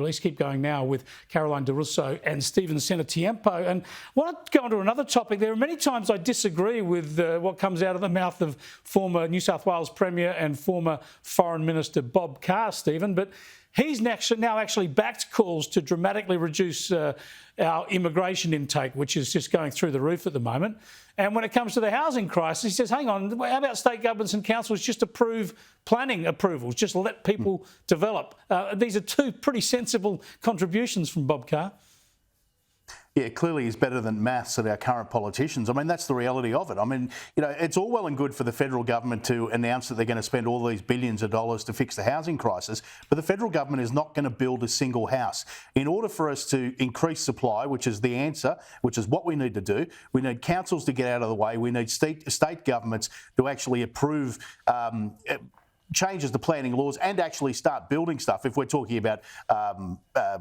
Let's keep going now with Caroline De Russo and Stephen Cenatiempo. And I want to go on to another topic. There are many times I disagree with what comes out of the mouth of former New South Wales Premier and former Foreign Minister Bob Carr, Stephen, but he's now actually backed calls to dramatically reduce our immigration intake, which is just going through the roof at the moment. And when it comes to the housing crisis, he says, hang on, how about state governments and councils just approve planning approvals, just let people develop? These are two pretty sensible contributions from Bob Carr. Yeah, clearly he's better than maths at our current politicians. I mean, that's the reality of it. I mean, you know, it's all well and good for the federal government to announce that they're going to spend all these billions of dollars to fix the housing crisis, but the federal government is not going to build a single house. In order for us to increase supply, which is the answer, which is what we need to do, we need councils to get out of the way. We need state governments to actually approve changes to planning laws and actually start building stuff if we're talking about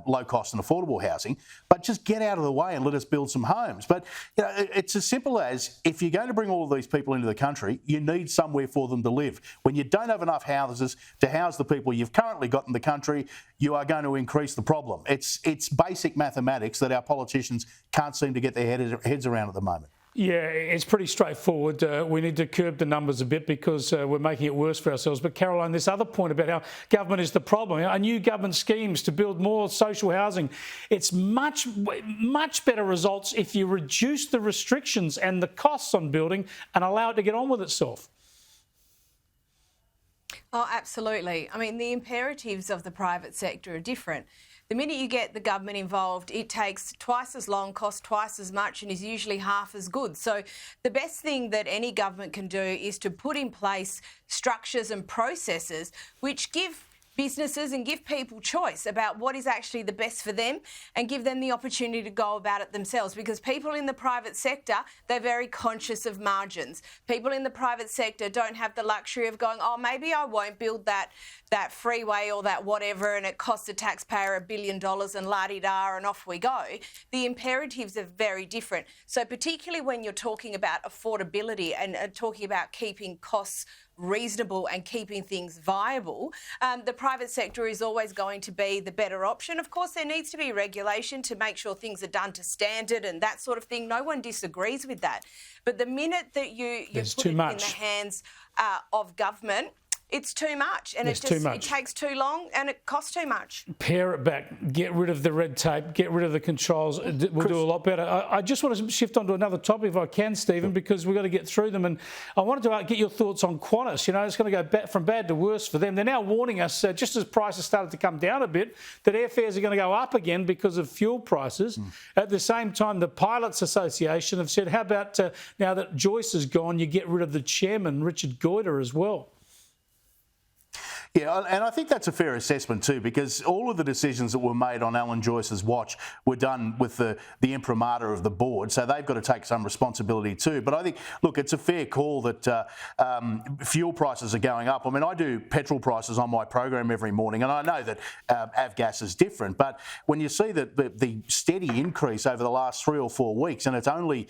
low cost and affordable housing, but just get out of the way and let us build some homes. But you know, it's as simple as, if you're going to bring all of these people into the country, you need somewhere for them to live. When you don't have enough houses to house the people you've currently got in the country, you are going to increase the problem. It's basic mathematics that our politicians can't seem to get their heads around at the moment. Yeah, it's pretty straightforward. We need to curb the numbers a bit because we're making it worse for ourselves. But Caroline, this other point about how government is the problem, our new government schemes to build more social housing, it's much better results if you reduce the restrictions and the costs on building and allow it to get on with itself. Oh, absolutely. I mean, the imperatives of the private sector are different. The minute you get the government involved, it takes twice as long, costs twice as much, and is usually half as good. So the best thing that any government can do is to put in place structures and processes which give businesses and give people choice about what is actually the best for them, and give them the opportunity to go about it themselves. Because people in the private sector, they're very conscious of margins. People in the private sector don't have the luxury of going, oh, maybe I won't build that freeway or that whatever, and it costs the taxpayer $1 billion and la-di-da and off we go. The imperatives are very different. So particularly when you're talking about affordability and talking about keeping costs reasonable and keeping things viable, the private sector is always going to be the better option. Of course, there needs to be regulation to make sure things are done to standard and that sort of thing. No one disagrees with that. But the minute that you put it in the hands of government, it's too much, and it takes too long, and it costs too much. Pare it back, get rid of the red tape, get rid of the controls. We'll do a lot better. I just want to shift on to another topic if I can, Stephen, because we've got to get through them. And I wanted to get your thoughts on Qantas. You know, it's going to go from bad to worse for them. They're now warning us, just as prices started to come down a bit, that airfares are going to go up again because of fuel prices. At the same time, the Pilots Association have said, how about now that Joyce is gone, you get rid of the chairman, Richard Goyder, as well? Yeah, and I think that's a fair assessment too, because all of the decisions that were made on Alan Joyce's watch were done with the imprimatur of the board, so they've got to take some responsibility too. But I think, look, it's a fair call that fuel prices are going up. I mean, I do petrol prices on my program every morning, and I know that avgas is different, but when you see the steady increase over the last 3 or 4 weeks, and it's only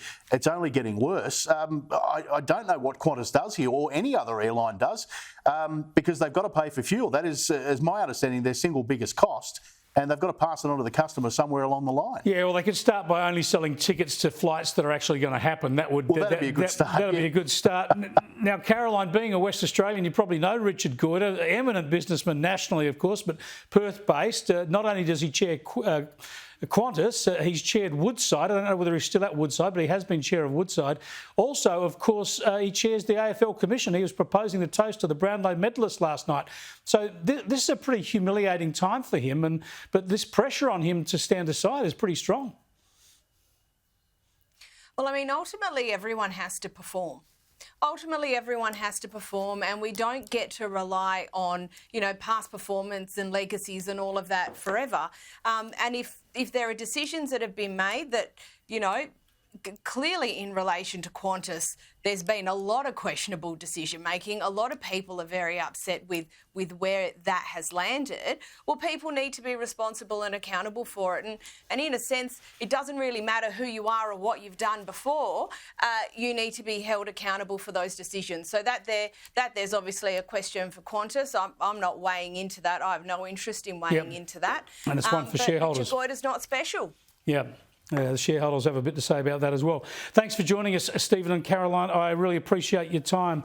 getting worse, I don't know what Qantas does here, or any other airline does, because they've got to pay for fuel. That is, as my understanding, their single biggest cost, and they've got to pass it on to the customer somewhere along the line. Yeah, well, they could start by only selling tickets to flights that are actually going to happen. That'd be a good start. That'd be a good start. Now, Caroline, being a West Australian, you probably know Richard Goyder, eminent businessman nationally, of course, but Perth-based. Not only does he chair Qantas, he's chaired Woodside. I don't know whether he's still at Woodside, but he has been chair of Woodside. Also, of course, he chairs the AFL Commission. He was proposing the toast to the Brownlow medalist last night. So this is a pretty humiliating time for him, but this pressure on him to stand aside is pretty strong. Well, I mean, ultimately, everyone has to perform. Ultimately, everyone has to perform, and we don't get to rely on, you know, past performance and legacies and all of that forever. And if there are decisions that have been made that, you know, clearly in relation to Qantas, there's been a lot of questionable decision making. A lot of people are very upset with where that has landed. Well, people need to be responsible and accountable for it. And in a sense, it doesn't really matter who you are or what you've done before. You need to be held accountable for those decisions. So there's obviously a question for Qantas. I'm not weighing into that. I have no interest in weighing into that. And it's one for shareholders. Richard Boyd is not special. Yeah. The shareholders have a bit to say about that as well. Thanks for joining us, Stephen and Caroline. I really appreciate your time.